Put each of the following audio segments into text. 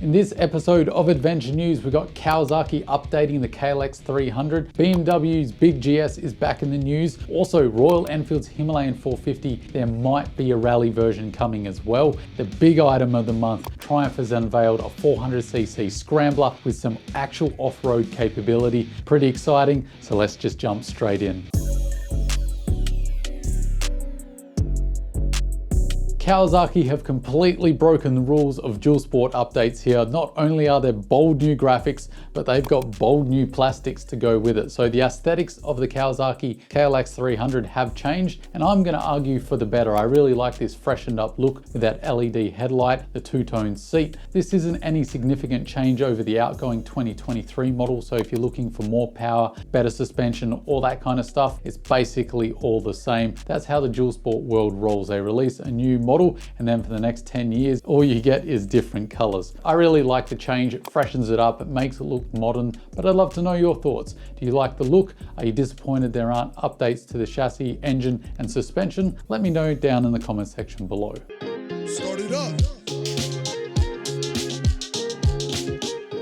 In this episode of Adventure News, we got Kawasaki updating the KLX300, BMW's Big GS is back in the news, also Royal Enfield's Himalayan 450, there might be a rally version coming as well. The big item of the month, Triumph has unveiled a 400cc Scrambler with some actual off-road capability. Pretty exciting, so let's just jump straight in. Kawasaki have completely broken the rules of dual sport updates here. Not only are there bold new graphics, but they've got bold new plastics to go with it. So the aesthetics of the Kawasaki KLX300 have changed, and I'm going to argue for the better. I really like this freshened up look with that LED headlight, the two-tone seat. This isn't any significant change over the outgoing 2023 model, so if you're looking for more power, better suspension, all that kind of stuff, it's basically all the same. That's how the dual sport world rolls. They release a new model, and then for the next 10 years, all you get is different colors. I really like the change. It freshens it up. It makes it look modern, but I'd love to know your thoughts. Do you like the look? Are you disappointed there aren't updates to the chassis, engine, and suspension? Let me know down in the comment section below. Start it up.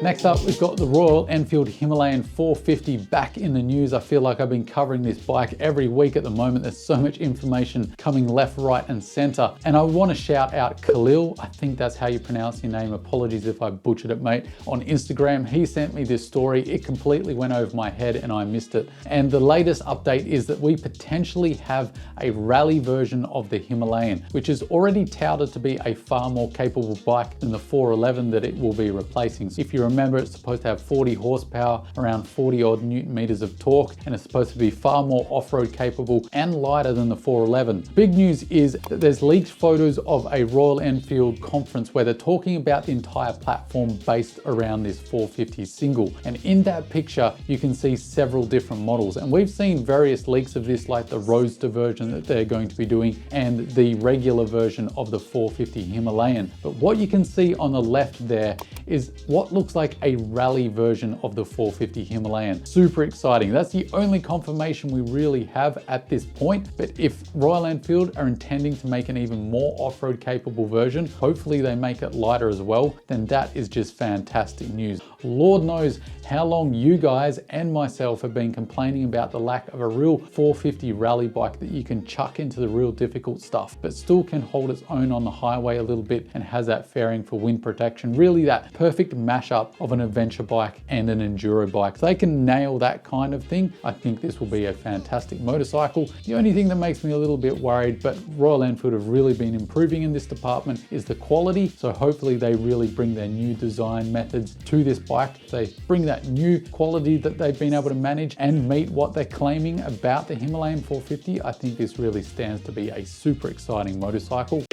Next up, we've got the Royal Enfield Himalayan 450 back in the news. I feel like I've been covering this bike every week at the moment. There's so much information coming left, right, and center. And I want to shout out Khalil, I think that's how you pronounce your name. Apologies if I butchered it, mate. On Instagram, he sent me this story. It completely went over my head and I missed it. And the latest update is that we potentially have a rally version of the Himalayan, which is already touted to be a far more capable bike than the 411 that it will be replacing. So if you remember, it's supposed to have 40 horsepower, around 40 odd Newton meters of torque, and it's supposed to be far more off-road capable and lighter than the 411. Big news is that there's leaked photos of a Royal Enfield conference where they're talking about the entire platform based around this 450 single. And in that picture, you can see several different models. And we've seen various leaks of this, like the Roadster version that they're going to be doing and the regular version of the 450 Himalayan. But what you can see on the left there is what looks like a rally version of the 450 Himalayan. Super exciting. That's the only confirmation we really have at this point. But if Royal Enfield are intending to make an even more off-road capable version, hopefully they make it lighter as well, then that is just fantastic news. Lord knows how long you guys and myself have been complaining about the lack of a real 450 rally bike that you can chuck into the real difficult stuff, but still can hold its own on the highway a little bit and has that fairing for wind protection. Really that perfect mashup of an adventure bike and an enduro bike. If they can nail that kind of thing, I think this will be a fantastic motorcycle. The only thing that makes me a little bit worried, but Royal Enfield have really been improving in this department, is the quality. So hopefully they really bring their new design methods to this bike. They bring that new quality that they've been able to manage and meet what they're claiming about the Himalayan 450. I think this really stands to be a super exciting motorcycle.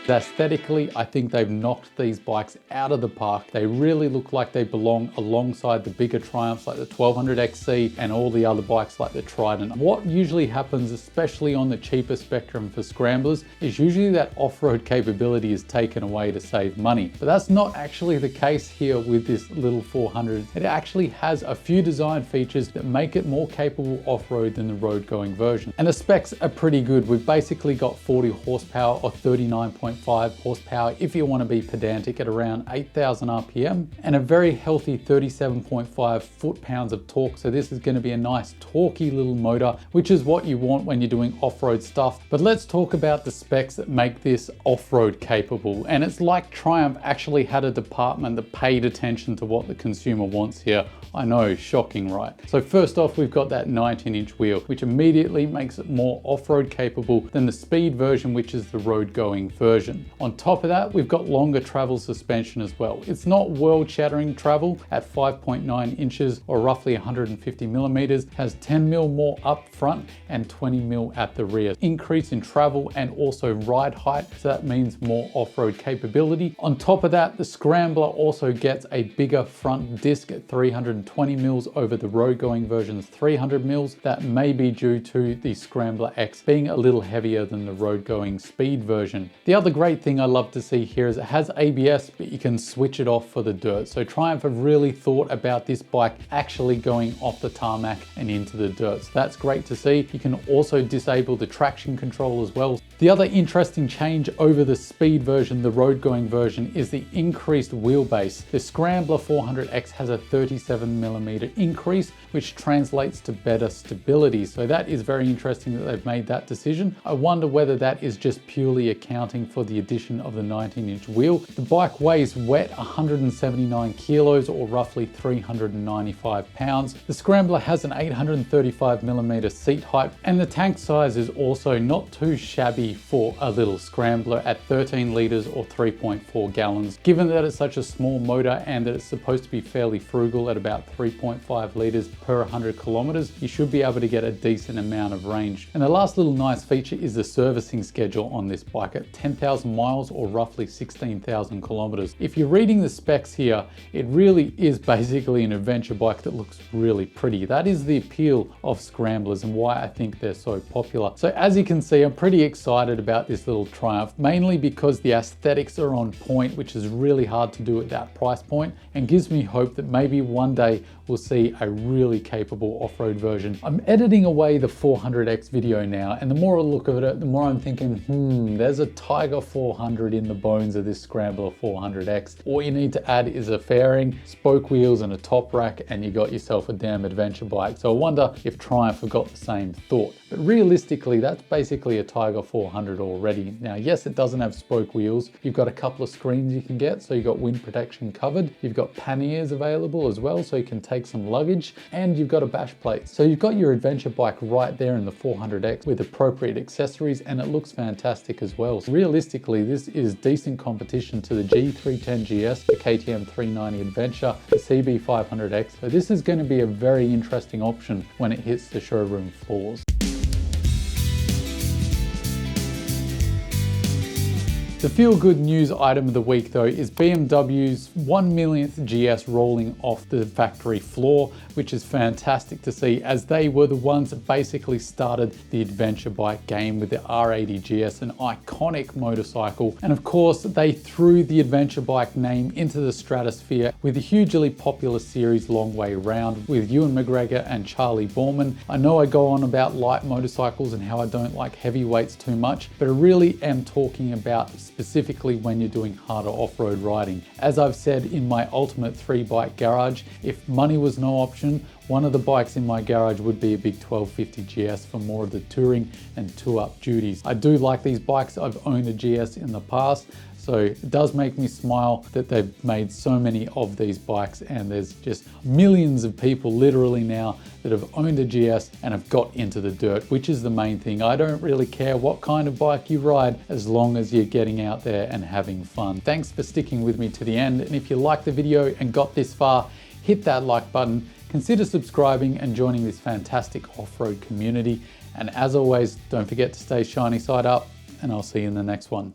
Aesthetically, I think they've knocked these bikes out of the park. They really look like they belong alongside the bigger Triumphs like the 1200XC and all the other bikes like the Trident. What usually happens, especially on the cheaper spectrum for scramblers, is usually that off-road capability is taken away to save money. But that's not actually the case here with this little 400. It actually has a few design features that make it more capable off-road than the road-going version. And the specs are pretty good. We've basically got 40 horsepower or 39.5 horsepower if you want to be pedantic at around 8,000 RPM, and a very healthy 37.5 foot-pounds of torque. So this is going to be a nice torquey little motor, which is what you want when you're doing off-road stuff. But let's talk about the specs that make this off-road capable. And it's like Triumph actually had a department that paid attention to what the consumer wants here. I know, shocking, right? So first off, we've got that 19-inch wheel, which immediately makes it more off-road capable than the speed version, which is the road-going version. On top of that, we've got longer travel suspension as well. It's not world-shattering travel at 5.9 inches or roughly 150 millimeters, has 10 mil more up front and 20 mil at the rear. Increase in travel and also ride height, so that means more off-road capability. On top of that, the Scrambler also gets a bigger front disc at 320 mils over the road-going version's 300 mils. That may be due to the Scrambler X being a little heavier than the road-going speed version. The other great thing I love to see here is it has ABS, but you can switch it off for the dirt. So Triumph have really thought about this bike actually going off the tarmac and into the dirt. So that's great to see. You can also disable the traction control as well. The other interesting change over the speed version, the road going version, is the increased wheelbase. The Scrambler 400X has a 37mm increase, which translates to better stability. So that is very interesting that they've made that decision. I wonder whether that is just purely accounting for the addition of the 19-inch wheel. The bike weighs wet 179 kilos or roughly 395 pounds. The Scrambler has an 835mm seat height, and the tank size is also not too shabby for a little Scrambler at 13 litres or 3.4 gallons. Given that it's such a small motor and that it's supposed to be fairly frugal at about 3.5 litres per 100 kilometres, you should be able to get a decent amount of range. And the last little nice feature is the servicing schedule on this bike at 10,000 miles or roughly 16,000 kilometres. If you're reading the specs here, it really is basically an adventure bike that looks really pretty. That is the appeal of Scramblers and why I think they're so popular. So as you can see, I'm pretty excited about this little Triumph, mainly because the aesthetics are on point, which is really hard to do at that price point, and gives me hope that maybe one day we'll see a really capable off-road version. I'm editing away the 400X video now, and the more I look at it, the more I'm thinking, there's a Tiger 400 in the bones of this Scrambler 400X. All you need to add is a fairing, spoke wheels, and a top rack, and you got yourself a damn adventure bike. So I wonder if Triumph have got the same thought. But realistically, that's basically a Tiger 400 already. Now, yes, it doesn't have spoke wheels. You've got a couple of screens you can get, so you've got wind protection covered. You've got panniers available as well, so you can take some luggage, and you've got a bash plate. So you've got your adventure bike right there in the 400X with appropriate accessories, and it looks fantastic as well. So realistically, this is decent competition to the G310GS, the KTM 390 Adventure, the CB500X. So this is going to be a very interesting option when it hits the showroom floors. The feel-good news item of the week though is BMW's 1 millionth GS rolling off the factory floor, which is fantastic to see, as they were the ones that basically started the adventure bike game with the R80 GS, an iconic motorcycle. And of course, they threw the adventure bike name into the stratosphere with the hugely popular series Long Way Round with Ewan McGregor and Charlie Borman. I know I go on about light motorcycles and how I don't like heavyweights too much, but I really am talking about specifically when you're doing harder off-road riding. As I've said in my ultimate 3-bike garage, if money was no option, one of the bikes in my garage would be a big 1250 GS for more of the touring and tour-up duties. I do like these bikes. I've owned a GS in the past, so it does make me smile that they've made so many of these bikes, and there's just millions of people literally now that have owned a GS and have got into the dirt, which is the main thing. I don't really care what kind of bike you ride as long as you're getting out there and having fun. Thanks for sticking with me to the end, and if you liked the video and got this far, hit that like button, consider subscribing and joining this fantastic off-road community. And as always, don't forget to stay shiny side up, and I'll see you in the next one.